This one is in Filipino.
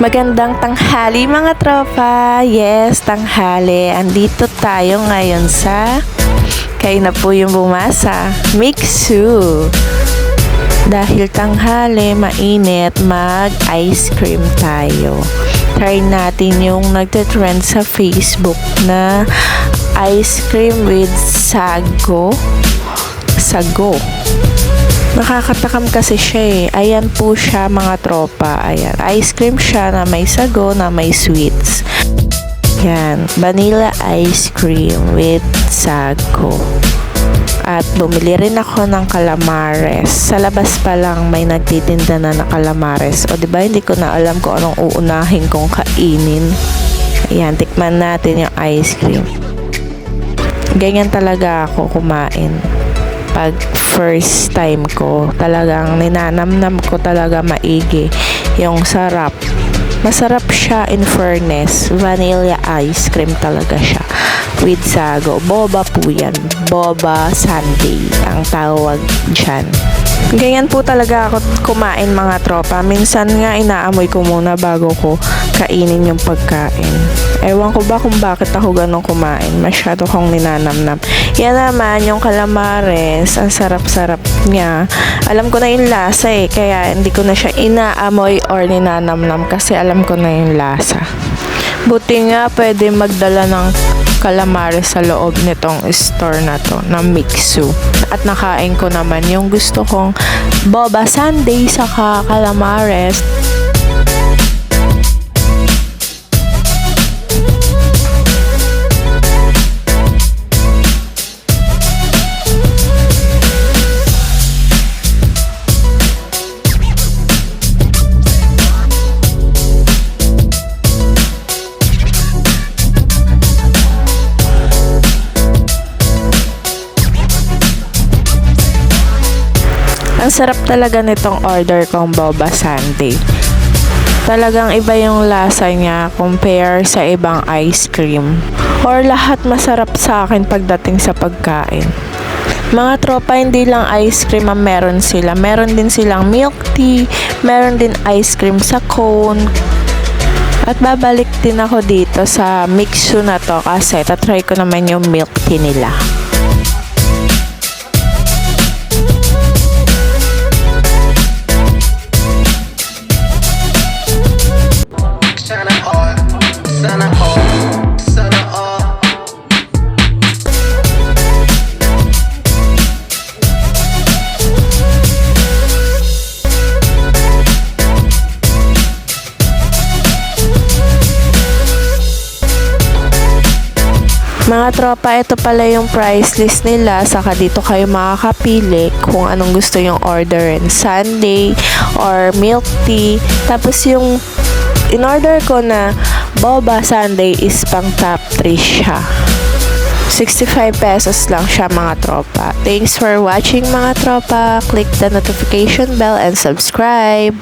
Magandang tanghali mga tropa. Yes, tanghali. Andito tayo ngayon sa kayo na po yung bumasa, Mixu. Dahil tanghali, mainit, mag-ice cream tayo. Try natin yung nagte-trend sa Facebook na ice cream with sago. Sago. Nakakatakam kasi siya eh. Ayan po siya mga tropa. Ayan. Ice cream siya na may sago, na may sweets. Yan. Vanilla ice cream with sago. At bumili rin ako ng calamares. Sa labas pa lang may nagtitinda na ng calamares. O diba hindi ko na alam kung anong uunahin kong kainin. Ayan. Tikman natin yung ice cream. Ganyan talaga ako kumain. Pag first time ko, talagang ninanamnam ko talaga maigi yung sarap. Masarap siya in fairness. Vanilla ice cream talaga siya with sago. Boba po yan. Boba sundae ang tawag dyan. Ganyan po talaga ako kumain mga tropa. Minsan nga inaamoy ko muna bago ko kainin yung pagkain. Ewan ko ba kung bakit ako ganun kumain. Masyado kong ninanamnam. Yan naman yung calamares. Ang sarap-sarap niya. Alam ko na yung lasa eh. Kaya hindi ko na siya inaamoy or ninanamnam kasi alam ko na yung lasa. Buti nga pwede magdala ng calamares sa loob nitong store na to na Mixu. At nakain ko naman yung gusto kong boba sundae saka calamares. Ang sarap talaga nitong order kong boba sundae. Talagang iba yung lasa niya compare sa ibang ice cream. Or lahat masarap sa akin pagdating sa pagkain. Mga tropa, hindi lang ice cream ang meron sila. Meron din silang milk tea, meron din ice cream sa cone. At babalik din ako dito sa Mixu na to kasi tatry ko naman yung milk tea nila. Mga tropa, ito pala yung price list nila. Saka dito kayo makakapili kung anong gusto yung orderin. Sundae or milk tea. Tapos yung in-order ko na boba sundae is pang top 3 siya. 65 pesos lang siya mga tropa. Thanks for watching mga tropa. Click the notification bell and subscribe.